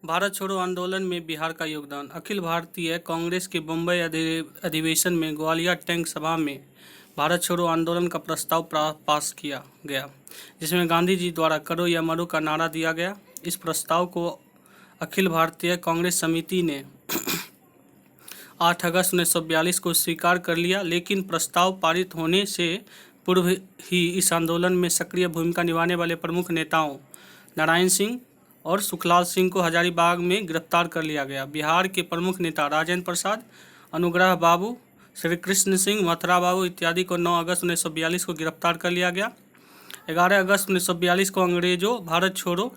भारत छोड़ो आंदोलन में बिहार का योगदान। अखिल भारतीय कांग्रेस के बम्बई अधिवेशन में ग्वालियर टैंक सभा में भारत छोड़ो आंदोलन का प्रस्ताव पास किया गया, जिसमें गांधी जी द्वारा करो या मरो का नारा दिया गया। इस प्रस्ताव को अखिल भारतीय कांग्रेस समिति ने 8 अगस्त 1942 को स्वीकार कर लिया, लेकिन प्रस्ताव पारित होने से पूर्व ही इस आंदोलन में सक्रिय भूमिका निभाने वाले प्रमुख नेताओं नारायण सिंह और सुखलाल सिंह को हजारीबाग में गिरफ्तार कर लिया गया। बिहार के प्रमुख नेता राजेंद्र प्रसाद, अनुग्रह बाबू, श्री कृष्ण सिंह, मथुरा बाबू इत्यादि को 9 अगस्त 1942 को गिरफ्तार कर लिया गया। 11 अगस्त 1942 को अंग्रेजों भारत छोड़ो,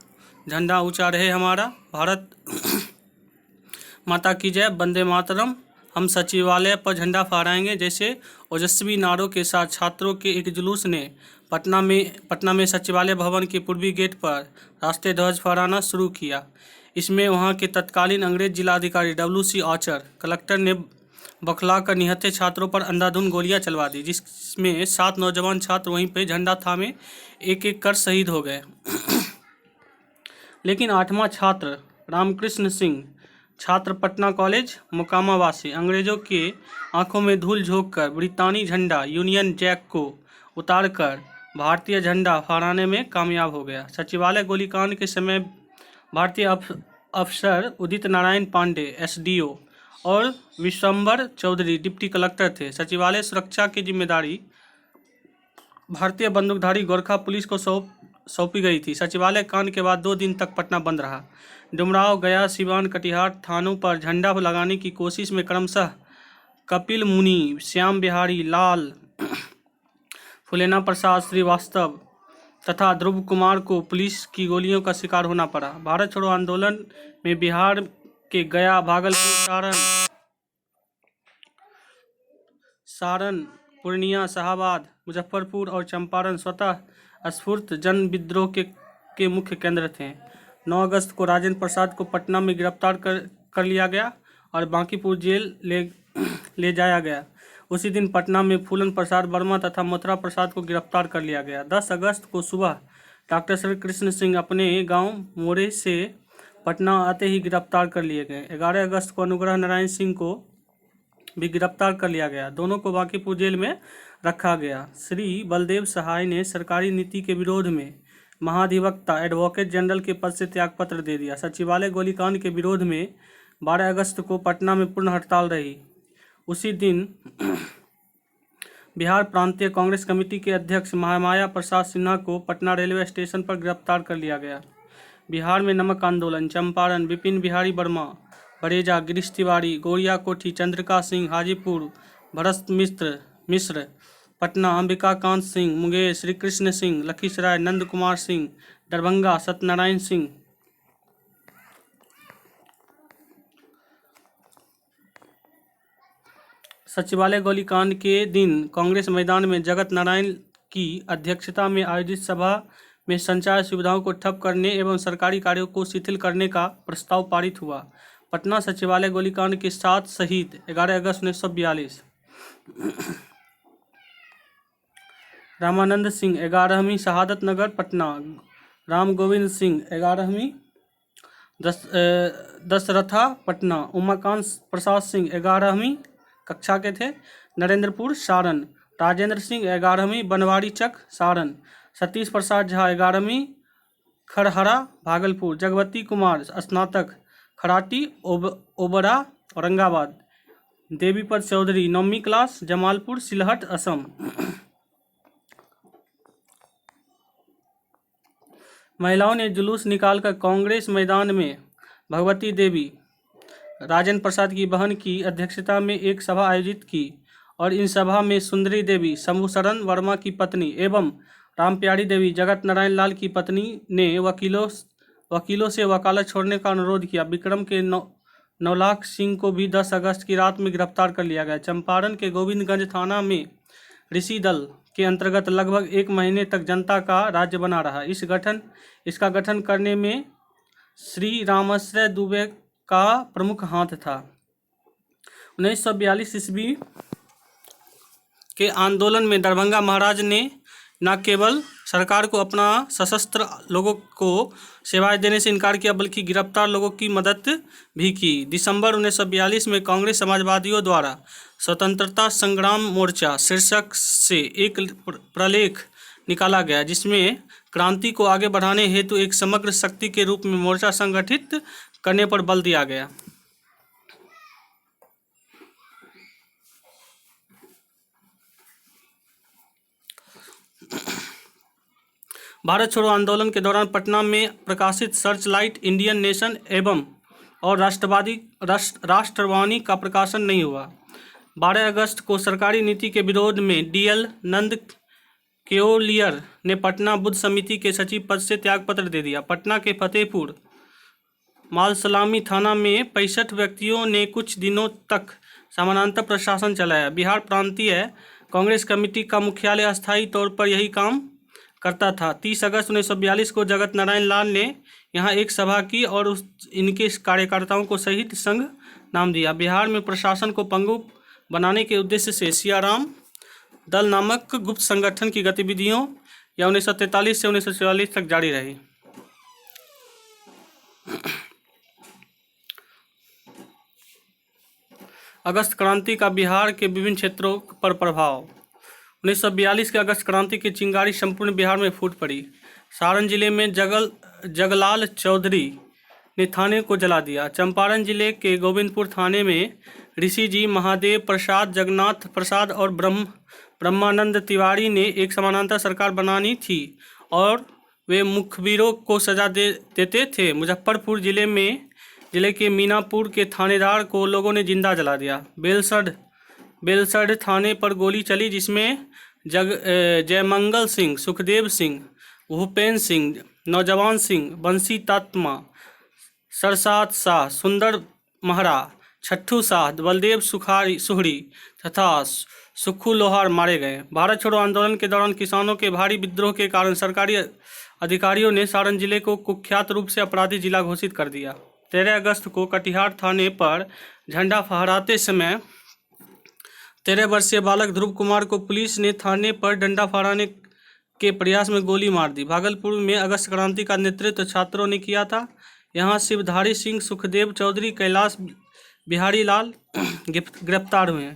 झंडा ऊंचा रहे हमारा, भारत माता की जय, वंदे मातरम, हम सचिवालय पर झंडा फहराएंगे जैसे ओजस्वी नारों के साथ छात्रों के एक जुलूस ने पटना में सचिवालय भवन के पूर्वी गेट पर राष्ट्रीय ध्वज फहराना शुरू किया। इसमें वहां के तत्कालीन अंग्रेज जिलाधिकारी WC आर्चर कलेक्टर ने बौखलाकर निहत्थे छात्रों पर अंधाधुंध गोलियां चलवा दी, जिसमें 7 नौजवान छात्र वहीं पर झंडा थामे एक एक कर शहीद हो गए। लेकिन 8वां छात्र रामकृष्ण सिंह, छात्र पटना कॉलेज मोकामा वासी, अंग्रेजों के आंखों में धूल झोंककर ब्रितानी झंडा यूनियन जैक को उतारकर भारतीय झंडा फहराने में कामयाब हो गया। सचिवालय गोलीकांड के समय भारतीय अफसर उदित नारायण पांडे SDO और विश्वंभर चौधरी डिप्टी कलेक्टर थे। सचिवालय सुरक्षा की जिम्मेदारी भारतीय बंदूकधारी गोरखा पुलिस को सौंपी गई थी। सचिवालय कांड के बाद 2 दिन तक पटना बंद रहा। डुमराव, गया, सिवान, कटिहार थानों पर झंडा लगाने की कोशिश में क्रमशः कपिल मुनि, श्याम बिहारी लाल, फुलेना प्रसाद श्रीवास्तव तथा ध्रुव कुमार को पुलिस की गोलियों का शिकार होना पड़ा। भारत छोड़ो आंदोलन में बिहार के गया, भागलपुर, सारण, पूर्णिया, शाहाबाद, मुजफ्फरपुर और चंपारण स्वतः स्फूर्त जन विद्रोह के मुख्य केंद्र थे। 9 अगस्त को राजेंद्र प्रसाद को पटना में गिरफ्तार कर लिया गया और बांकीपुर जेल ले जाया गया। उसी दिन पटना में फूलन प्रसाद वर्मा तथा मथुरा प्रसाद को गिरफ्तार कर लिया गया। 10 अगस्त को सुबह डॉक्टर श्री कृष्ण सिंह अपने गांव मोरे से पटना आते ही गिरफ्तार कर लिए गए। 11 अगस्त को अनुग्रह नारायण सिंह को भी गिरफ्तार कर लिया गया। दोनों को बांकीपुर जेल में रखा गया। श्री बलदेव सहाय ने सरकारी नीति के विरोध में महाधिवक्ता एडवोकेट जनरल के पद से त्यागपत्र दे दिया। सचिवालय गोलीकांड के विरोध में 12 अगस्त को पटना में पूर्ण हड़ताल रही। उसी दिन बिहार प्रांतीय कांग्रेस कमेटी के अध्यक्ष महामाया प्रसाद सिन्हा को पटना रेलवे स्टेशन पर गिरफ्तार कर लिया गया। बिहार में नमक आंदोलन, चंपारण विपिन बिहारी वर्मा, बरेजा गिरीश तिवारी, गोरिया कोठी चंद्रिका सिंह, हाजीपुर भरत मिश्र, पटना अंबिका कांत सिंह, मुंगेर श्री कृष्ण सिंह, लखीसराय नंद कुमार सिंह, दरभंगा सत्यनारायण सिंह। सचिवालय गोलीकांड के दिन कांग्रेस मैदान में जगत नारायण की अध्यक्षता में आयोजित सभा में संचार सुविधाओं को ठप करने एवं सरकारी कार्यों को शिथिल करने का प्रस्ताव पारित हुआ। पटना सचिवालय गोलीकांड के 7 शहीद 11 अगस्त 1942। रामानंद सिंह 11वीं शहादत नगर पटना, राम गोविंद सिंह 11वीं दशरथा पटना, उमाकांत प्रसाद सिंह 11वीं कक्षा के थे नरेंद्रपुर सारण, राजेंद्र सिंह 11वीं बनवारी चक सारण, सतीश प्रसाद झा 11वीं खरहरा भागलपुर, जगवती कुमार स्नातक खराटी ओबरा औरंगाबाद, देवीपद चौधरी 9वीं क्लास जमालपुर सिलहट असम। महिलाओं ने जुलूस निकालकर कांग्रेस मैदान में भगवती देवी राजेंद्र प्रसाद की बहन की अध्यक्षता में एक सभा आयोजित की और इन सभा में सुंदरी देवी शंभुशरण वर्मा की पत्नी एवं रामप्यारी देवी जगत नारायण लाल की पत्नी ने वकीलों से वकालत छोड़ने का अनुरोध किया। विक्रम के नौलाख सिंह को भी 10 अगस्त की रात में गिरफ्तार कर लिया गया। चंपारण के गोविंदगंज थाना में ऋषि दल के अंतर्गत लगभग 1 महीने तक जनता का राज्य बना रहा। इसका गठन करने में श्री रामाश्रय दुबे का प्रमुख हाथ था। 1942 ईस्वी के आंदोलन में दरभंगा महाराज ने न केवल सरकार को अपना सशस्त्र लोगों को सेवाएं देने से इनकार किया बल्कि गिरफ्तार लोगों की मदद भी की। दिसंबर 1942 में कांग्रेस समाजवादियों द्वारा स्वतंत्रता संग्राम मोर्चा शीर्षक से एक प्रलेख निकाला गया, जिसमें क्रांति को आगे बढ़ाने हेतु एक समग्र शक्ति के रूप में मोर्चा संगठित करने पर बल दिया गया। भारत छोड़ो आंदोलन के दौरान पटना में प्रकाशित सर्चलाइट, इंडियन नेशन एवं और राष्ट्रवाणी का प्रकाशन नहीं हुआ। 12 अगस्त को सरकारी नीति के विरोध में डीएल नंद केओलियर ने पटना बुद्ध समिति के सचिव पद से त्यागपत्र दे दिया। पटना के फतेहपुर मालसलामी थाना में 65 व्यक्तियों ने कुछ दिनों तक समानांतर प्रशासन चलाया। बिहार प्रांतीय कांग्रेस कमेटी का मुख्यालय अस्थायी तौर पर यही काम करता था। 30 अगस्त 1942 को जगत नारायण लाल ने यहाँ एक सभा की और इनके कार्यकर्ताओं को शहीद संघ नाम दिया। बिहार में प्रशासन को पंगु बनाने के उद्देश्य से सियाराम दल नामक गुप्त संगठन की गतिविधियों या 1943 से 1944 तक जारी रही। अगस्त क्रांति का बिहार के विभिन्न क्षेत्रों पर प्रभाव। 1942 के अगस्त क्रांति की चिंगारी संपूर्ण बिहार में फूट पड़ी। सारण जिले में जगलाल चौधरी ने थाने को जला दिया। चंपारण जिले के गोविंदपुर थाने में ऋषि जी महादेव प्रसाद, जगन्नाथ प्रसाद और ब्रह्मानंद तिवारी ने एक समानांतर सरकार बनानी थी और वे मुखबिरों को सजा देते थे। मुजफ्फरपुर जिले के मीनापुर के थानेदार को लोगों ने जिंदा जला दिया। बेलसड़ थाने पर गोली चली, जिसमें जयमंगल सिंह, सुखदेव सिंह, भूपेन सिंह, नौजवान सिंह, बंसी तात्मा, सरसात शाह, सुंदर महरा, छट्टू शाह, बलदेव सुहरी तथा सुक्खू लोहार मारे गए। भारत छोड़ो आंदोलन के दौरान किसानों के भारी विद्रोह के कारण सरकारी अधिकारियों ने सारण जिले को कुख्यात रूप से अपराधी जिला घोषित कर दिया। 13 अगस्त को कटिहार थाने पर झंडा फहराते समय 13 वर्षीय बालक ध्रुव कुमार को पुलिस ने थाने पर डंडा फहराने के प्रयास में गोली मार दी। भागलपुर में अगस्त क्रांति का नेतृत्व छात्रों ने किया था। यहाँ शिवधारी सिंह, सुखदेव चौधरी, कैलाश बिहारी लाल गिरफ्तार हुए।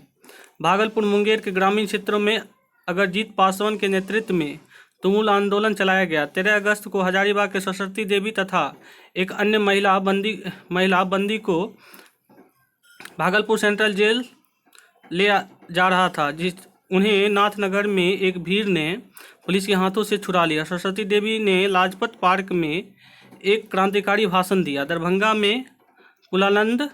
भागलपुर मुंगेर के ग्रामीण क्षेत्रों में अगरजीत पासवान के नेतृत्व में तुमुल आंदोलन चलाया गया। 13 अगस्त को हजारीबाग के सरस्वती देवी तथा एक अन्य महिला बंदी को भागलपुर सेंट्रल जेल ले जा रहा था, उन्हें नाथनगर में एक भीड़ ने पुलिस के हाथों से छुड़ा लिया। सरस्वती देवी ने लाजपत पार्क में एक क्रांतिकारी भाषण दिया। दरभंगा में कुलानंद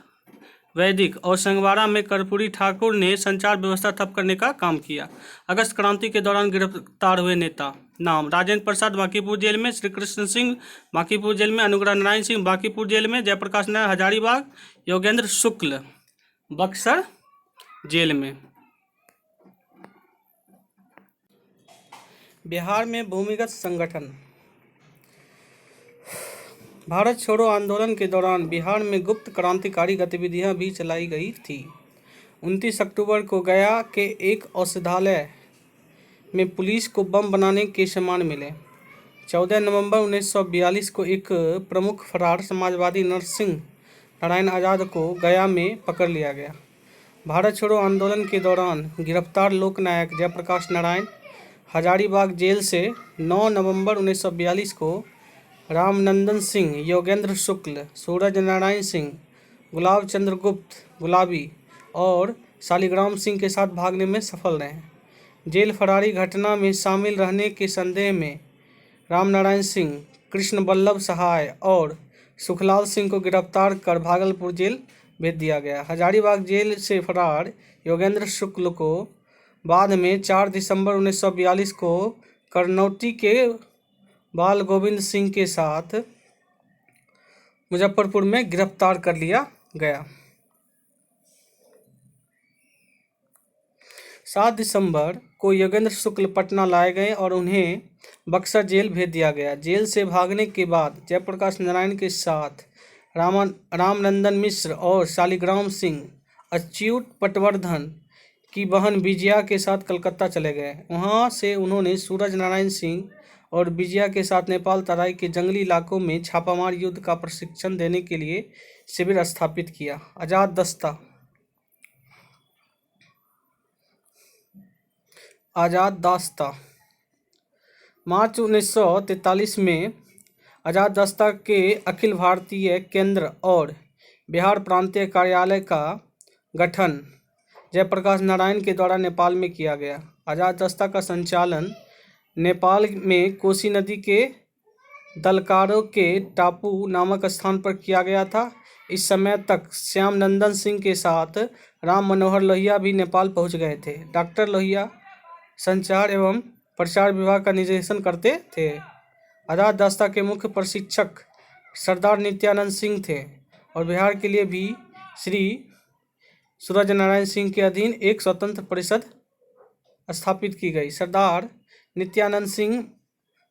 वैदिक और संगवाड़ा में कर्पूरी ठाकुर ने संचार व्यवस्था ठप करने का काम किया। अगस्त क्रांति के दौरान गिरफ्तार हुए नेता नाम: राजेंद्र प्रसाद बांकीपुर जेल में, श्री कृष्ण सिंह बांकीपुर जेल में, अनुग्रह नारायण सिंह बांकीपुर जेल में, जयप्रकाश नारायण हजारीबाग, योगेंद्र शुक्ल बक्सर जेल में। बिहार में भूमिगत संगठन। भारत छोड़ो आंदोलन के दौरान बिहार में गुप्त क्रांतिकारी गतिविधियां भी चलाई गई थी। 29 अक्टूबर को गया के एक औषधालय में पुलिस को बम बनाने के सामान मिले। 14 नवंबर 1942 को एक प्रमुख फरार समाजवादी नरसिंह नारायण आज़ाद को गया में पकड़ लिया गया। भारत छोड़ो आंदोलन के दौरान गिरफ्तार लोकनायक जयप्रकाश नारायण हजारीबाग जेल से 9 नवंबर 1942 को रामनंदन सिंह, योगेंद्र शुक्ल, सूरज नारायण सिंह, गुलाब चंद्र गुप्त गुलाबी और शालिग्राम सिंह के साथ भागने में सफल रहे। जेल फरारी घटना में शामिल रहने के संदेह में रामनारायण सिंह, कृष्ण बल्लभ सहाय और सुखलाल सिंह को गिरफ्तार कर भागलपुर जेल भेज दिया गया। हजारीबाग जेल से फरार योगेंद्र शुक्ल को बाद में 4 दिसंबर 1942 को करनौती के बाल गोविंद सिंह के साथ मुजफ्फरपुर में गिरफ्तार कर लिया गया। 7 दिसंबर को योगेंद्र शुक्ल पटना लाए गए और उन्हें बक्सर जेल भेज दिया गया। जेल से भागने के बाद जयप्रकाश नारायण के साथ रामनंदन मिश्र और शालिग्राम सिंह, अच्युत पटवर्धन, की बहन विजया के साथ कलकत्ता चले गए। वहां से उन्होंने सूरज नारायण सिंह और विजया के साथ नेपाल तराई के जंगली इलाकों में छापामार युद्ध का प्रशिक्षण देने के लिए शिविर स्थापित किया। आजाद दस्ता मार्च 1943 में आजाद दस्ता के अखिल भारतीय केंद्र और बिहार प्रांतीय कार्यालय का गठन जयप्रकाश नारायण के द्वारा नेपाल में किया गया। आजाद दस्ता का संचालन नेपाल में कोसी नदी के दलकारो के टापू नामक स्थान पर किया गया था। इस समय तक श्याम नंदन सिंह के साथ राम मनोहर लोहिया भी नेपाल पहुंच गए थे। डॉक्टर लोहिया संचार एवं प्रचार विभाग का निर्देशन करते थे। आजाद दस्ता के मुख्य प्रशिक्षक सरदार नित्यानंद सिंह थे और बिहार के लिए भी श्री सूरज नारायण सिंह के अधीन एक स्वतंत्र परिषद स्थापित की गई। सरदार नित्यानंद सिंह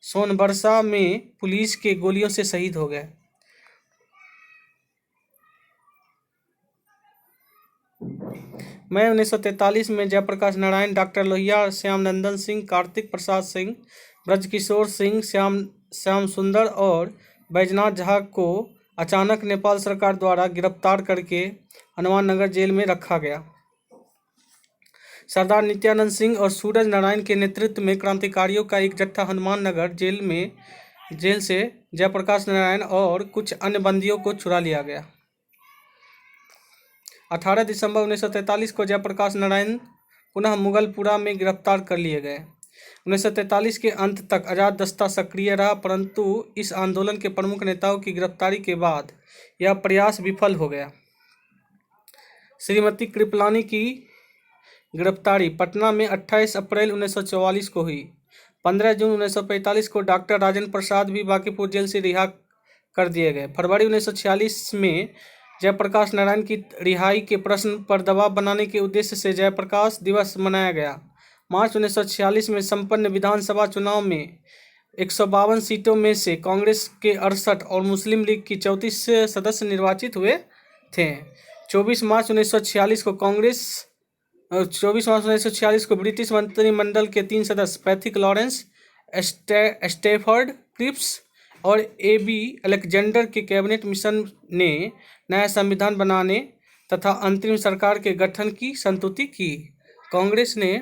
सोनबरसा में पुलिस के गोलियों से शहीद हो गए। मई 1943 में जयप्रकाश नारायण, डॉक्टर लोहिया, श्याम नंदन सिंह, कार्तिक प्रसाद सिंह, ब्रजकिशोर सिंह, श्याम सुंदर और बैजनाथ झा को अचानक नेपाल सरकार द्वारा गिरफ्तार करके हनुमान नगर जेल में रखा गया। सरदार नित्यानंद सिंह और सूरज नारायण के नेतृत्व में क्रांतिकारियों का एक जत्था हनुमान नगर जेल से जयप्रकाश नारायण और कुछ अन्य बंदियों को छुड़ा लिया गया। 18 दिसंबर 1943 को जयप्रकाश नारायण पुनः मुगलपुरा में गिरफ्तार कर लिए गए। 1943 के अंत तक आजाद दस्ता सक्रिय रहा, परंतु इस आंदोलन के प्रमुख नेताओं की गिरफ्तारी के बाद यह प्रयास विफल हो गया। श्रीमती कृपलानी की गिरफ्तारी पटना में 28 अप्रैल 1944 को हुई। 15 जून 1945 को डॉक्टर राजेंद्र प्रसाद भी बांकीपुर जेल से रिहा कर दिए गए। फरवरी 1946 में जयप्रकाश नारायण की रिहाई के प्रश्न पर दबाव बनाने के उद्देश्य से जयप्रकाश दिवस मनाया गया। मार्च 1946 में संपन्न विधानसभा चुनाव में 152 सीटों में से कांग्रेस के 68 और मुस्लिम लीग की 34 सदस्य निर्वाचित हुए थे। 24 मार्च 1946 को ब्रिटिश मंत्रिमंडल के 3 सदस्य पैथिक लॉरेंस, स्टैफर्ड क्रिप्स और ए.बी. अलेक्जेंडर के कैबिनेट मिशन ने नया संविधान बनाने तथा अंतरिम सरकार के गठन की संस्तुति की। कांग्रेस ने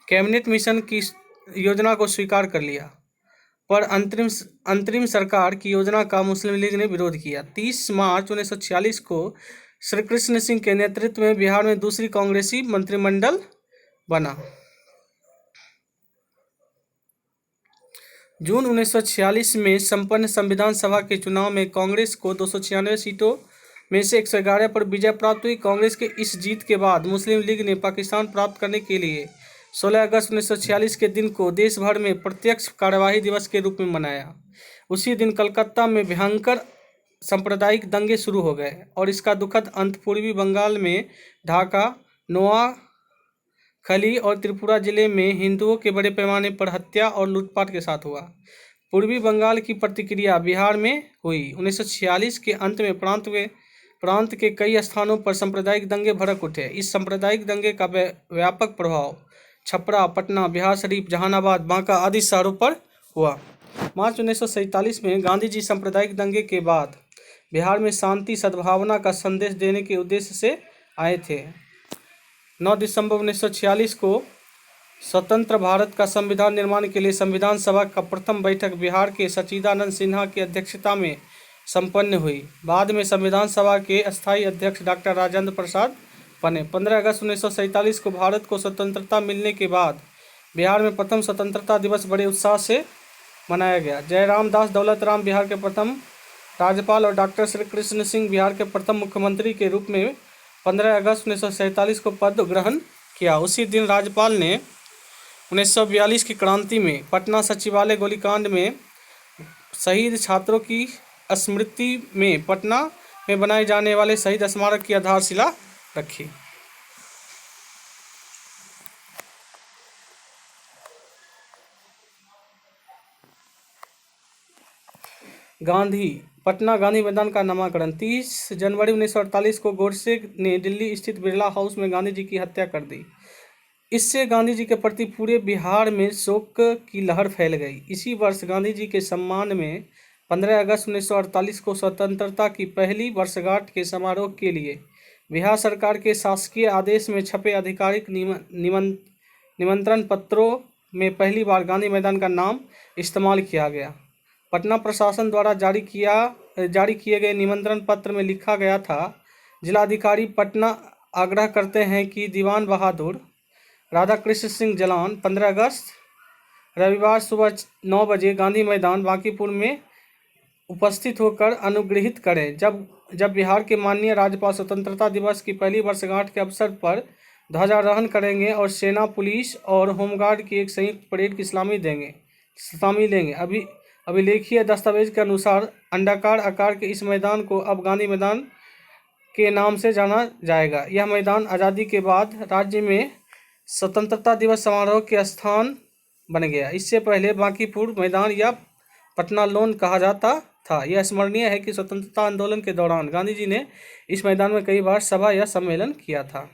कैबिनेट मिशन की योजना को स्वीकार कर लिया, पर अंतरिम सरकार की योजना का मुस्लिम लीग ने विरोध किया। 30 मार्च 1946 को श्री कृष्ण सिंह के नेतृत्व में बिहार में दूसरी कांग्रेसी मंत्रिमंडल बना। जून 1946 में संपन्न संविधान सभा के चुनाव में कांग्रेस को 296 सीटों में से 111 पर विजय प्राप्त हुई। कांग्रेस के इस जीत के बाद मुस्लिम लीग ने पाकिस्तान प्राप्त करने के लिए 16 अगस्त 1946 के दिन को देश भर में प्रत्यक्ष कार्यवाही दिवस के रूप में मनाया। उसी दिन कलकत्ता में भयंकर सांप्रदायिक दंगे शुरू हो गए और इसका दुखद अंत पूर्वी बंगाल में ढाका, नोआखली और त्रिपुरा जिले में हिंदुओं के बड़े पैमाने पर हत्या और लूटपाट के साथ हुआ। पूर्वी बंगाल की प्रतिक्रिया बिहार में हुई। 1946 के अंत में प्रांत के कई स्थानों पर सांप्रदायिक दंगे भड़क उठे। इस सांप्रदायिक दंगे का व्यापक प्रभाव छपरा, पटना, बिहार शरीफ, जहानाबाद, बांका आदि शहरों पर हुआ। मार्च 1947 में गांधी जी सांप्रदायिक दंगे के बाद बिहार में शांति सद्भावना का संदेश देने के उद्देश्य से आए थे। 9 दिसंबर 1946 को स्वतंत्र भारत का संविधान निर्माण के लिए संविधान सभा का प्रथम बैठक बिहार के सच्चिदानंद सिन्हा की अध्यक्षता में संपन्न हुई। बाद में संविधान सभा के अस्थायी अध्यक्ष डॉक्टर राजेंद्र प्रसाद बने। 15 अगस्त 1947 को भारत को स्वतंत्रता मिलने के बाद बिहार में प्रथम स्वतंत्रता दिवस बड़े उत्साह से मनाया गया। जयराम दास दौलत राम बिहार के प्रथम राज्यपाल और डॉक्टर श्री कृष्ण सिंह बिहार के प्रथम मुख्यमंत्री के रूप में 15 अगस्त 1947 को पद ग्रहण किया। उसी दिन राज्यपाल ने 1942 की क्रांति में पटना सचिवालय गोलीकांड में शहीद छात्रों की स्मृति में पटना में बनाए जाने वाले शहीद स्मारक की आधारशिला रखी। पटना गांधी मैदान का नामकरण। 30 जनवरी 1948 को गोडसे ने दिल्ली स्थित बिरला हाउस में गांधी जी की हत्या कर दी। इससे गांधी जी के प्रति पूरे बिहार में शोक की लहर फैल गई। इसी वर्ष गांधी जी के सम्मान में 15 अगस्त 1948 को स्वतंत्रता की पहली वर्षगांठ के समारोह के लिए बिहार सरकार के शासकीय आदेश में छपे आधिकारिक निमंत्रण पत्रों में पहली बार गांधी मैदान का नाम इस्तेमाल किया गया। पटना प्रशासन द्वारा जारी किए गए निमंत्रण पत्र में लिखा गया था, जिलाधिकारी पटना आग्रह करते हैं कि दीवान बहादुर राधाकृष्ण सिंह जलान 15 अगस्त रविवार सुबह 9 बजे गांधी मैदान बांकीपुर में उपस्थित होकर अनुग्रहित करें। जब बिहार के माननीय राज्यपाल स्वतंत्रता दिवस की पहली वर्षगांठ के अवसर पर ध्वजारोहण करेंगे और सेना, पुलिस और होमगार्ड की एक संयुक्त परेड की सलामी लेंगे। अभिलेखीय दस्तावेज के अनुसार अंडाकार आकार के इस मैदान को अब गांधी मैदान के नाम से जाना जाएगा। यह मैदान आज़ादी के बाद राज्य में स्वतंत्रता दिवस समारोह के स्थान बन गया। इससे पहले बांकीपुर मैदान या पटना लॉन कहा जाता था। यह स्मरणीय है कि स्वतंत्रता आंदोलन के दौरान गांधी जी ने इस मैदान में कई बार सभा या सम्मेलन किया था।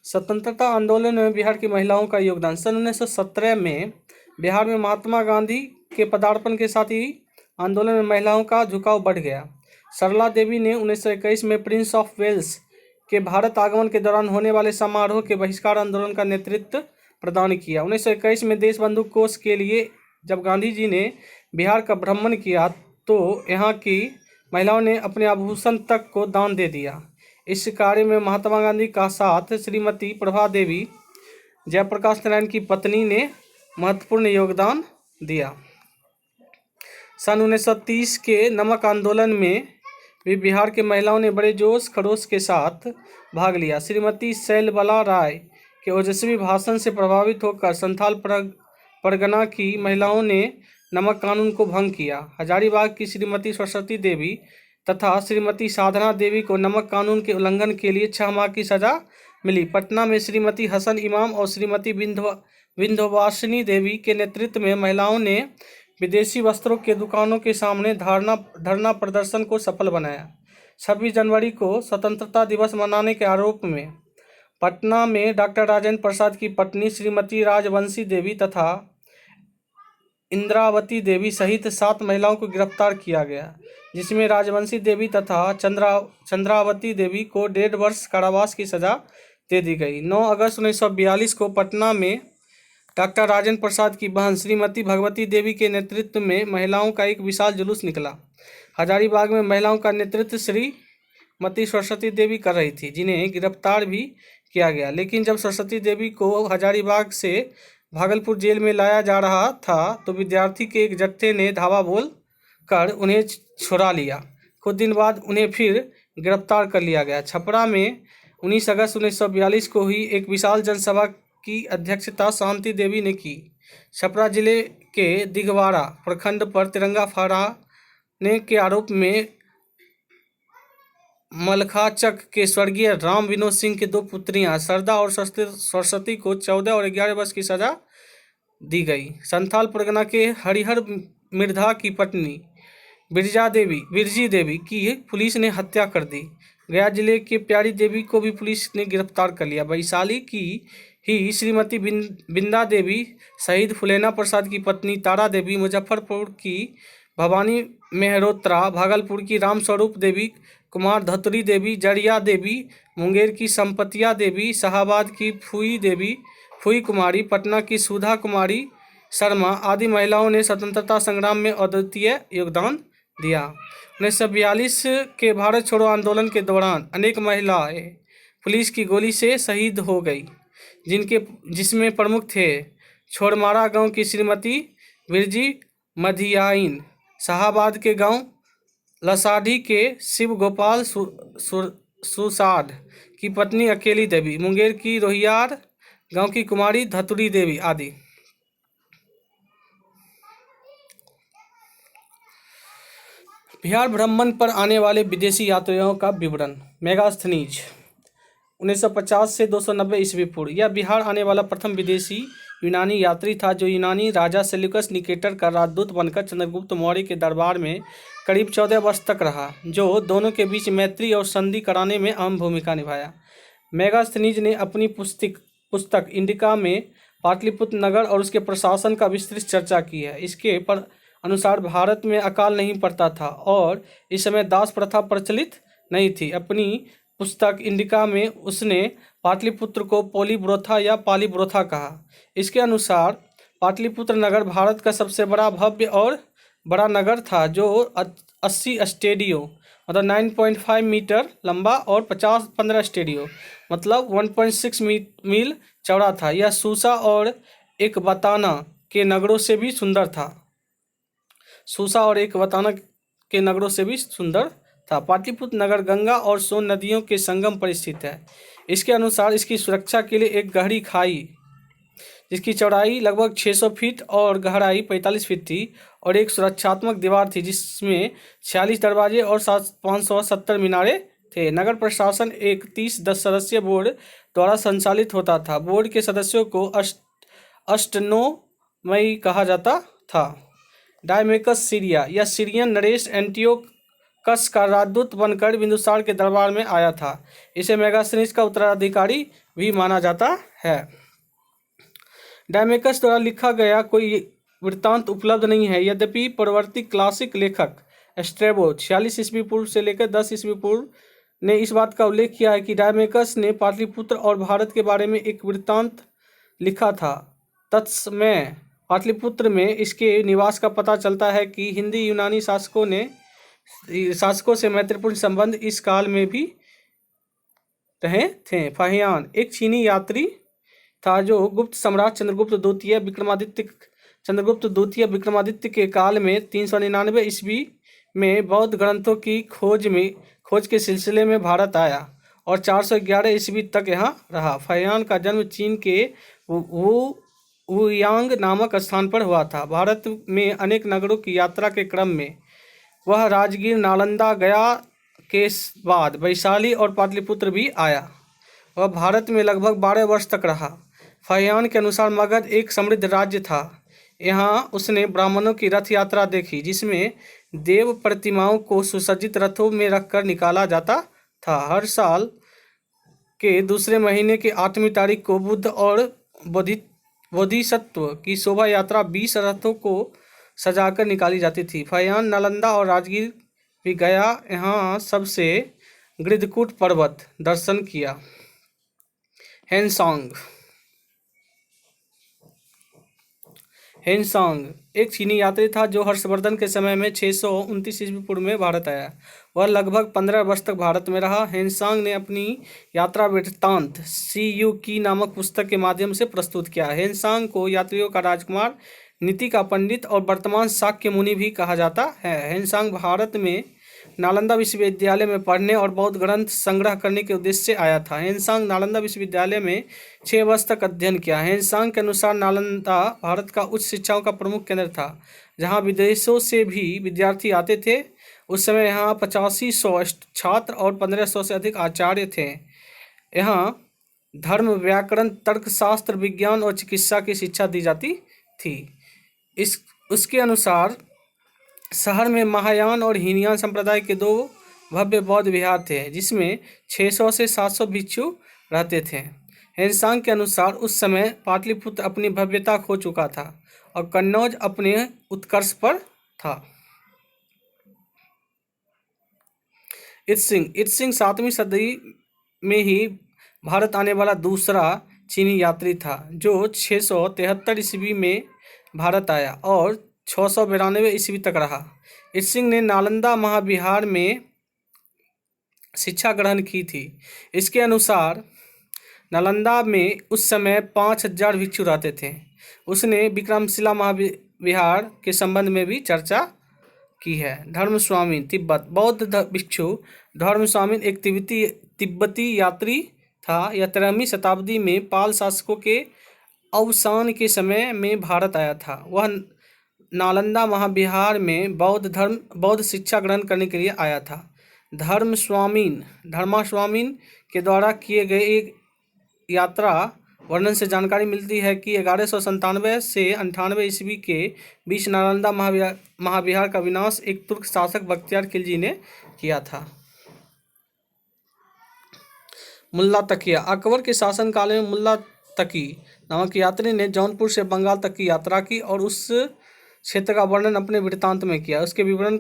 स्वतंत्रता आंदोलन में बिहार की महिलाओं का योगदान। सन 1917 में बिहार में महात्मा गांधी के पदार्पण के साथ ही आंदोलन में महिलाओं का झुकाव बढ़ गया। सरला देवी ने 1921 में प्रिंस ऑफ वेल्स के भारत आगमन के दौरान होने वाले समारोह के बहिष्कार आंदोलन का नेतृत्व प्रदान किया। 1921 में देशबंधु कोष के लिए जब गांधी जी ने बिहार का भ्रमण किया तो यहाँ की महिलाओं ने अपने आभूषण तक को दान दे दिया। इस कार्य में महात्मा गांधी का साथ श्रीमती प्रभा देवी, जयप्रकाश नारायण की पत्नी, ने महत्वपूर्ण योगदान दिया। सन 1930 के नमक आंदोलन में भी बिहार के महिलाओं ने बड़े जोश खरोश के साथ भाग लिया। श्रीमती शैलबाला राय के ओजस्वी भाषण से प्रभावित होकर संथाल परगना की महिलाओं ने नमक कानून को भंग किया। हजारीबाग की श्रीमती सरस्वती देवी तथा श्रीमती साधना देवी को नमक कानून के उल्लंघन के लिए 6 माह की सजा मिली। पटना में श्रीमती हसन इमाम और श्रीमती विंध्यवासिनी देवी के नेतृत्व में महिलाओं ने विदेशी वस्त्रों के दुकानों के सामने धरना प्रदर्शन को सफल बनाया। 26 जनवरी को स्वतंत्रता दिवस मनाने के आरोप में पटना में डॉक्टर राजेंद्र प्रसाद की पत्नी श्रीमती राजवंशी देवी तथा इंद्रावती देवी सहित 7 महिलाओं को गिरफ्तार किया गया, जिसमें राजवंशी देवी तथा चंद्रावती देवी को 1.5 वर्ष कारावास की सजा दे दी गई। 9 अगस्त 1942 को पटना में डॉक्टर राजेंद्र प्रसाद की बहन श्रीमती भगवती देवी के नेतृत्व में महिलाओं का एक विशाल जुलूस निकला। हजारीबाग में महिलाओं का नेतृत्व श्रीमती सरस्वती देवी कर रही थी, जिन्हें गिरफ्तार भी किया गया। लेकिन जब सरस्वती देवी को हजारीबाग से भागलपुर जेल में लाया जा रहा था तो विद्यार्थी के एक जत्थे ने धावा बोल कर उन्हें छुड़ा लिया। कुछ दिन बाद उन्हें फिर गिरफ्तार कर लिया गया। छपरा में 19 अगस्त 1942 को हुई एक विशाल जनसभा की अध्यक्षता शांति देवी ने की। छपरा जिले के दिघवाड़ा प्रखंड पर तिरंगा फहराने के आरोप में मलखाचक के स्वर्गीय राम विनोद सिंह की 2 पुत्रियां सरदा और सरस्वती को 14 और 11 वर्ष की सजा दी गई। संथाल परगना के हरिहर मिर्धा की पत्नी बिरजी देवी की पुलिस ने हत्या कर दी। गया जिले के प्यारी देवी को भी पुलिस ने गिरफ्तार कर लिया। वैशाली की ही श्रीमती बिंदा देवी, शहीद फुलेना प्रसाद की पत्नी तारा देवी, मुजफ्फरपुर की भवानी मेहरोत्रा, भागलपुर की रामस्वरूप देवी, कुमार धतुरी देवी, जड़िया देवी, मुंगेर की संपतिया देवी, शाहाबाद की फुई कुमारी, पटना की सुधा कुमारी शर्मा आदि महिलाओं ने स्वतंत्रता संग्राम में अद्वितीय योगदान दिया। 1942 के भारत छोड़ो आंदोलन के दौरान अनेक महिलाएं पुलिस की गोली से शहीद हो गई, जिसमें प्रमुख थे छोड़मारा गांव की श्रीमती बिरजी मधियाइन, शाहाबाद के गांव लसाढ़ी के शिव गोपाल सुसाड की पत्नी अकेली देवी, मुंगेर की रोहियार गांव की कुमारी धतुरी देवी आदि। बिहार भ्रमण पर आने वाले विदेशी यात्रियों का विवरण। मेगास्थनीज 1950 से 290 ईस्वी पूर्व, यह बिहार आने वाला प्रथम विदेशी यूनानी यात्री था जो यूनानी राजा सेल्यूकस निकेटर का राजदूत बनकर चंद्रगुप्त मौर्य के दरबार में करीब 14 वर्ष तक रहा, जो दोनों के बीच मैत्री और संधि कराने में अहम भूमिका निभाया। मेगास्थनीज ने अपनी पुस्तक इंडिका में पाटलिपुत्र नगर और उसके प्रशासन का विस्तृत चर्चा की है। इसके पर अनुसार भारत में अकाल नहीं पड़ता था और इस समय दास प्रथा प्रचलित नहीं थी। अपनी पुस्तक इंडिका में उसने पाटलिपुत्र को पोलीब्रोथा या पालीब्रोथा कहा। इसके अनुसार पाटलिपुत्र नगर भारत का सबसे बड़ा भव्य और बड़ा नगर था, जो 80 स्टेडियो मतलब 9.5 मीटर लंबा और 15 स्टेडियो मतलब 1.6 मील चौड़ा था। यह सूसा और एकबाताना के नगरों से भी सुंदर था। सूसा और एकबाताना के नगरों से भी सुंदर था। पाटलिपुत्र नगर गंगा और सोन नदियों के संगम पर स्थित है। इसके अनुसार इसकी सुरक्षा के लिए एक गहरी खाई, जिसकी चौड़ाई लगभग 600 फीट और गहराई 45 फीट थी, और एक सुरक्षात्मक दीवार थी जिसमें 46 दरवाजे और 570 मीनारे थे। नगर प्रशासन एक 30 सदस्यीय बोर्ड द्वारा संचालित होता था। बोर्ड के सदस्यों को अष्टनोमई कहा जाता था। डायमेकस सीरिया या सीरियन नरेश एंटियोकस का राजदूत बनकर बिंदुसार के दरबार में आया था। इसे मेगास्थनीज का उत्तराधिकारी भी माना जाता है। डायमेकस द्वारा लिखा गया कोई वृत्तांत उपलब्ध नहीं है, यद्यपि परवर्ती क्लासिक लेखक स्ट्रैबो 46 ईस्वी पूर्व से लेकर 10 ईस्वी पूर्व ने इस बात का उल्लेख किया है कि डायमेकस ने पाटलिपुत्र और भारत के बारे में एक वृत्तांत लिखा था। तत्समय पाटलिपुत्र में इसके निवास का पता चलता है कि हिंदी यूनानी शासकों से मैत्रीपूर्ण संबंध इस काल में भी रहे थे। फाहियान एक चीनी यात्री था जो गुप्त सम्राट चंद्रगुप्त द्वितीय विक्रमादित्य के काल में 399 ईस्वी में बौद्ध ग्रंथों की खोज के सिलसिले में भारत आया और 411 ईस्वी तक यहाँ रहा। फाहियान का जन्म चीन के वुयांग नामक स्थान पर हुआ था। भारत में अनेक नगरों की यात्रा के क्रम में वह राजगीर, नालंदा, गया के बाद वैशाली और पाटलिपुत्र भी आया। वह भारत में लगभग 12 वर्ष तक रहा। फाहियान के अनुसार मगध एक समृद्ध राज्य था। यहाँ उसने ब्राह्मणों की रथ यात्रा देखी, जिसमें देव प्रतिमाओं को सुसज्जित रथों में रखकर निकाला जाता था। हर साल के दूसरे महीने के 8वीं तारीख को बुद्ध और बोधिसत्व की शोभा यात्रा 20 रथों को सजाकर निकाली जाती थी। फाहियान नालंदा और राजगीर भी गया। यहाँ सबसे गृद्धकूट पर्वत दर्शन किया। हेनसांग एक चीनी यात्री था जो हर्षवर्धन के समय में 629 ईस्वी पूर्व में भारत आया। वह लगभग 15 वर्ष तक भारत में रहा। हेनसांग ने अपनी यात्रा वृत्तांत सीयू की नामक पुस्तक के माध्यम से प्रस्तुत किया। हेनसांग को यात्रियों का राजकुमार, नीति का पंडित और वर्तमान शाक्य मुनि भी कहा जाता है। हेनसांग भारत में नालंदा विश्वविद्यालय में पढ़ने और बौद्ध ग्रंथ संग्रह करने के उद्देश्य से आया था। हेनसांग नालंदा विश्वविद्यालय में 6 वर्ष तक अध्ययन किया। हेनसांग के अनुसार नालंदा भारत का उच्च शिक्षाओं का प्रमुख केंद्र था, जहां विदेशों से भी विद्यार्थी आते थे। उस समय यहाँ 8500 छात्र और 1500 से अधिक आचार्य थे। यहाँ धर्म, व्याकरण, तर्कशास्त्र, विज्ञान और चिकित्सा की शिक्षा दी जाती थी। उसके अनुसार शहर में महायान और हीनयान संप्रदाय के 2 भव्य बौद्ध विहार थे, जिसमें 600 से 700 भिक्षु रहते थे। हेनसांग के अनुसार उस समय पाटलिपुत्र अपनी भव्यता खो चुका था और कन्नौज अपने उत्कर्ष पर था। इत्सिंग 7वीं सदी में ही भारत आने वाला दूसरा चीनी यात्री था, जो 673 ईस्वी में भारत आया और 692 ईस्वी तक रहा। इत्सिंग ने नालंदा महाविहार में शिक्षा ग्रहण की थी। इसके अनुसार नालंदा में उस समय 5000 भिक्षु रहते थे। उसने विक्रमशिला महाविहार के संबंध में भी चर्चा की है। धर्मस्वामिन तिब्बत बौद्ध भिक्षु धर्मस्वामिन एक तिब्बती यात्री था। यह 13वीं शताब्दी में पाल शासकों के अवसान के समय में भारत आया था। वह नालंदा महाविहार में बौद्ध शिक्षा ग्रहण करने के लिए आया था। धर्मास्वामिन के द्वारा किए गए एक यात्रा वर्णन से जानकारी मिलती है कि 1197 से 98 ईस्वी के बीच नालंदा महाविहार का विनाश एक तुर्क शासक बख्तियार खिलजी ने किया था। मुल्ला तकिया। अकबर के शासनकाल में मुल्ला तकी नामक यात्री ने जौनपुर से बंगाल तक की यात्रा की और उस क्षेत्र का वर्णन अपने वृत्तांत में किया। उसके विवरण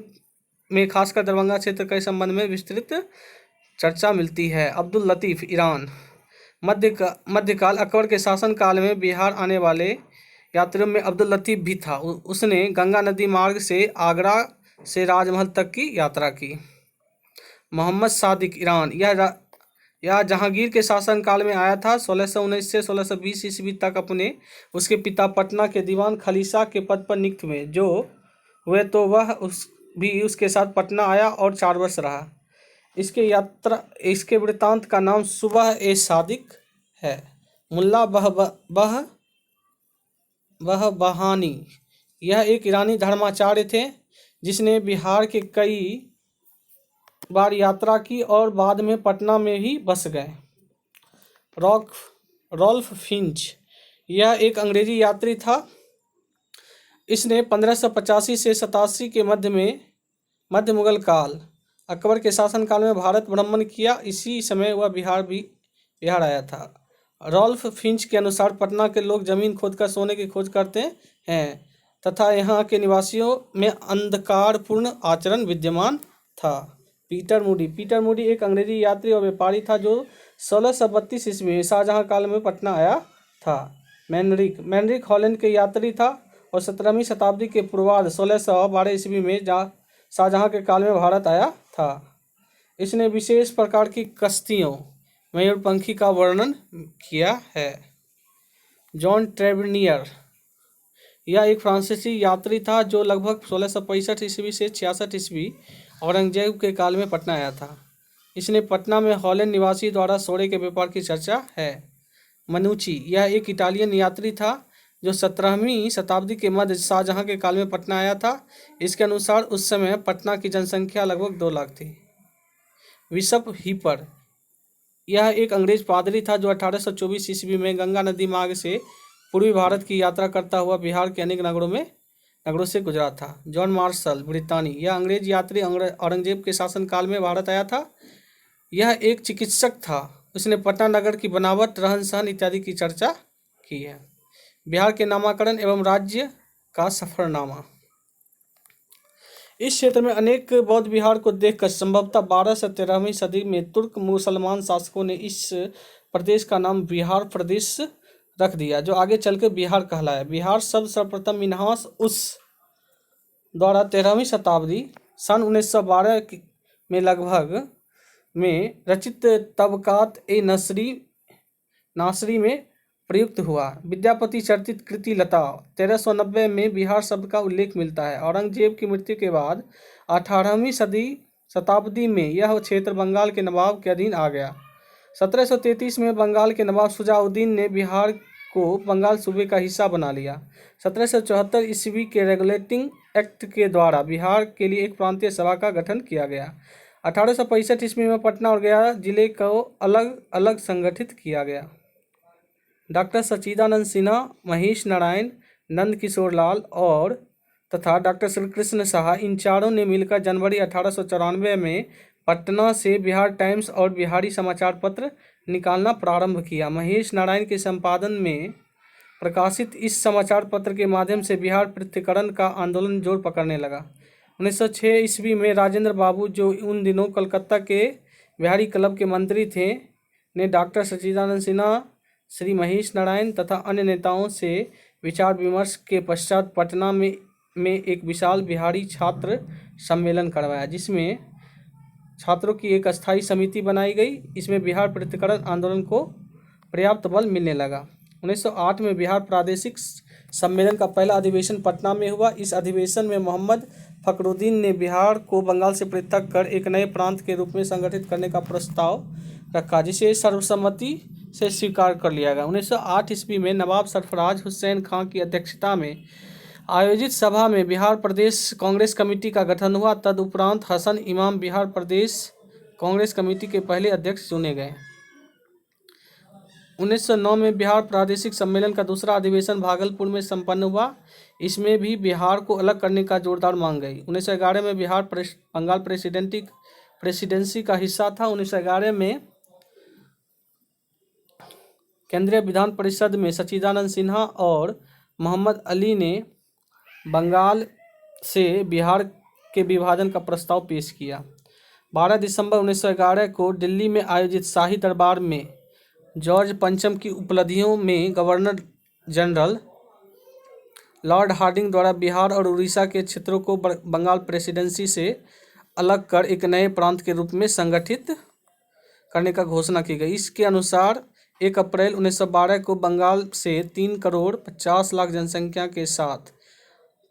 में खासकर दरभंगा क्षेत्र के संबंध में विस्तृत चर्चा मिलती है। अब्दुल लतीफ। ईरान। मध्यकाल। अकबर के शासनकाल में बिहार आने वाले यात्रियों में अब्दुल लतीफ भी था। उसने गंगा नदी मार्ग से आगरा से राजमहल तक की यात्रा की। मोहम्मद सादिक। ईरान। यह जहांगीर के शासनकाल में आया था। 1619 से 1620 ईस्वी तक उसके पिता पटना के दीवान खलीसा के पद पर नियुक्त हुए जो हुए तो वह उसके साथ पटना आया और 4 वर्ष रहा। इसके वृत्तांत का नाम सुबह ए सादिक है। मुल्ला बहानी। यह एक ईरानी धर्माचार्य थे जिसने बिहार के कई बार यात्रा की और बाद में पटना में ही बस गए। Ralph Finch. यह एक अंग्रेजी यात्री था। इसने 1585 से 87 के मध्य मुगल काल अकबर के शासनकाल में भारत भ्रमण किया। इसी समय वह बिहार आया था। रॉल्फ फिंच के अनुसार पटना के लोग जमीन खोदकर सोने की खोज करते हैं तथा यहाँ के निवासियों में अंधकारपूर्ण आचरण विद्यमान था। पीटर मूडी एक अंग्रेजी यात्री और व्यापारी था जो 1632 ईस्वी में शाहजहां काल में पटना आया था। मैनरिक हॉलैंड के यात्री था और 17वीं शताब्दी के पूर्वार्ध 1612 ईस्वी में शाहजहां के काल में भारत आया था। इसने विशेष प्रकार की कश्तियों मयूरपंखी का वर्णन किया है। जॉन ट्रेवेनियर। यह एक फ्रांसीसी यात्री था जो लगभग 1665 ईस्वी से 66 ईस्वी औरंगजेब के काल में पटना आया था। इसने पटना में हॉलैंड निवासी द्वारा सोने के व्यापार की चर्चा है। मनुची। यह एक इटालियन यात्री था जो 17वीं शताब्दी के मध्य शाहजहां के काल में पटना आया था। इसके अनुसार उस समय पटना की जनसंख्या लगभग 2 लाख थी। Bishop hepar. यह एक अंग्रेज पादरी था जो 1824 ईस्वी में गंगा नदी मार्ग से पूर्वी भारत की यात्रा करता हुआ बिहार के अनेक नगरों से गुजरा था। जॉन मार्शल ब्रितानी। यह अंग्रेज यात्री औरंगजेब के शासनकाल में भारत आया था। यह एक चिकित्सक था। उसने पटना नगर की बनावट, रहन सहन इत्यादि की चर्चा की है। बिहार के नामकरण एवं राज्य का सफरनामा। इस क्षेत्र में अनेक बौद्ध विहार को देखकर संभवतः 12 से 13वीं सदी में तुर्क मुसलमान शासकों ने इस प्रदेश का नाम बिहार प्रदेश रख दिया जो आगे चलकर बिहार कहलाया। बिहार शब्द सर्वप्रथम मिन्हास उस द्वारा 13वीं शताब्दी सन 1912 में लगभग में रचित तबकात ए नासरी में प्रयुक्त हुआ। विद्यापति चर्चित कृति लता 1390 में बिहार शब्द का उल्लेख मिलता है। औरंगजेब की मृत्यु के बाद 18वीं शताब्दी में यह क्षेत्र बंगाल के नवाब के अधीन आ गया। 1733 में बंगाल के नवाब शुजाउद्दीन ने बिहार को बंगाल सूबे का हिस्सा बना लिया। 1774 ईस्वी के रेगुलेटिंग एक्ट के द्वारा बिहार के लिए एक प्रांतीय सभा का गठन किया गया। 1865 ईस्वी में पटना और गया जिले को अलग अलग संगठित किया गया। डॉक्टर सच्चिदानंद सिन्हा, महेश नारायण, नंद किशोर लाल और तथा डॉक्टर श्रीकृष्ण साहा इन चारों ने मिलकर जनवरी 1894 में पटना से बिहार टाइम्स और बिहारी समाचार पत्र निकालना प्रारंभ किया। महेश नारायण के संपादन में प्रकाशित इस समाचार पत्र के माध्यम से बिहार पृथक्करण का आंदोलन जोर पकड़ने लगा। 1906 ईस्वी में राजेंद्र बाबू जो उन दिनों कलकत्ता के बिहारी क्लब के मंत्री थे ने डॉक्टर सच्चिदानंद सिन्हा, श्री महेश नारायण तथा अन्य नेताओं से विचार विमर्श के पश्चात पटना में एक विशाल बिहारी छात्र सम्मेलन करवाया जिसमें छात्रों की एक अस्थायी समिति बनाई गई। इसमें बिहार पृथक्करण आंदोलन को पर्याप्त बल मिलने लगा। 1908 में बिहार प्रादेशिक सम्मेलन का पहला अधिवेशन पटना में हुआ। इस अधिवेशन में मोहम्मद फखरुद्दीन ने बिहार को बंगाल से पृथक कर एक नए प्रांत के रूप में संगठित करने का प्रस्ताव रखा जिसे सर्वसम्मति से स्वीकार कर लिया गया। 1908 ईस्वी में नवाब सरफराज हुसैन खां की अध्यक्षता में आयोजित सभा में बिहार प्रदेश कांग्रेस कमेटी का गठन हुआ। तदुपरांत हसन इमाम बिहार प्रदेश कांग्रेस कमेटी के पहले अध्यक्ष चुने गए। 1909 में बिहार प्रादेशिक सम्मेलन का दूसरा अधिवेशन भागलपुर में संपन्न हुआ। इसमें भी बिहार को अलग करने का जोरदार मांग गई। 1911 में बिहार बंगाल प्रेसिडेंसी का हिस्सा था। 1911 में केंद्रीय विधान परिषद में सच्चिदानंद सिन्हा और मोहम्मद अली ने बंगाल से बिहार के विभाजन का प्रस्ताव पेश किया। 12 दिसंबर 1911 को दिल्ली में आयोजित शाही दरबार में जॉर्ज पंचम की उपलब्धियों में गवर्नर जनरल लॉर्ड हार्डिंग द्वारा बिहार और उड़ीसा के क्षेत्रों को बंगाल प्रेसिडेंसी से अलग कर एक नए प्रांत के रूप में संगठित करने का घोषणा की गई। इसके अनुसार 1 अप्रैल 1912 को बंगाल से 3,50,00,000 जनसंख्या के साथ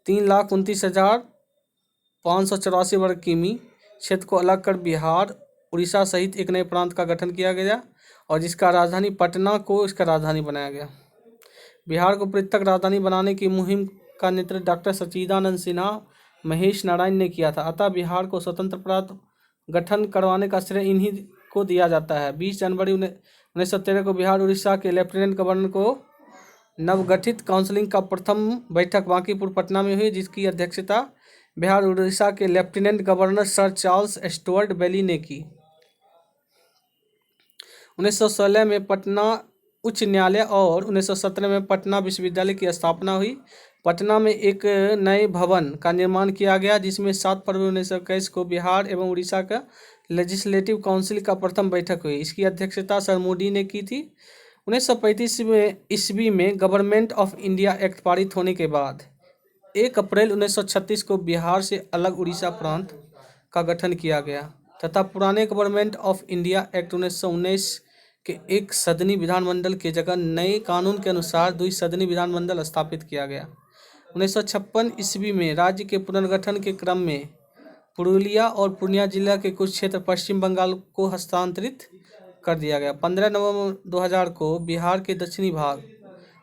3,29,584 वर्ग किमी क्षेत्र को अलग कर बिहार उड़ीसा सहित एक नए प्रांत का गठन किया गया और जिसका राजधानी पटना को इसका राजधानी बनाया गया। बिहार को पृथक राजधानी बनाने की मुहिम का नेतृत्व डॉक्टर सच्चिदानंद सिन्हा महेश नारायण ने किया था। अतः बिहार को स्वतंत्र प्रांत गठन करवाने का श्रेय इन्हीं को दिया जाता है। 20 जनवरी 1913 को बिहार उड़ीसा के लेफ्टिनेंट गवर्नर को नवगठित काउंसिल का प्रथम बैठक बांकीपुर पटना में हुई, जिसकी अध्यक्षता बिहार उड़ीसा के lieutenant governor sir Charles Stuart Bailey ने की। 1916 में पटना उच्च न्यायालय और 1917 में पटना विश्वविद्यालय की स्थापना हुई। पटना में एक नए भवन का निर्माण किया गया, जिसमें 7 फरवरी 1921 को बिहार एवं उड़ीसा का लेजिस्लेटिव काउंसिल का प्रथम बैठक हुई। इसकी अध्यक्षता सर मोदी ने की थी। 1935 ईस्वी में गवर्नमेंट ऑफ इंडिया एक्ट पारित होने के बाद 1 अप्रैल 1936 को बिहार से अलग उड़ीसा प्रांत का गठन किया गया तथा पुराने गवर्नमेंट ऑफ इंडिया एक्ट 1919 के एक सदनी विधानमंडल के जगह नए कानून के अनुसार द्विसदनी विधानमंडल स्थापित किया गया। 1956 ईस्वी में राज्य के पुनर्गठन के क्रम में पुरुलिया और पूर्णिया जिला के कुछ क्षेत्र पश्चिम बंगाल को हस्तांतरित कर दिया गया। 15 नवंबर 2000 को बिहार के दक्षिणी भाग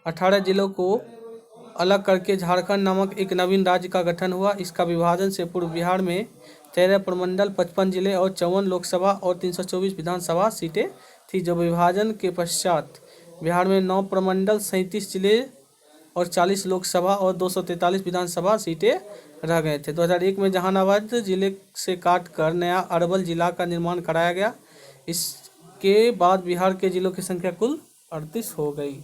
18 जिलों को अलग करके झारखंड नामक एक नवीन राज्य का गठन हुआ। इसका विभाजन से पूर्व बिहार में 13 प्रमंडल, 55 जिले और 54 लोकसभा और 324 विधानसभा सीटें थी, जो विभाजन के पश्चात बिहार में 9 प्रमंडल, 37 जिले और 40 लोकसभा और 243 विधानसभा सीटें रह गए थे। 2001 में जहानाबाद जिले से काटकर नया अरवल जिला का निर्माण कराया गया। इसके बाद बिहार के जिलों की संख्या कुल 38 हो गई।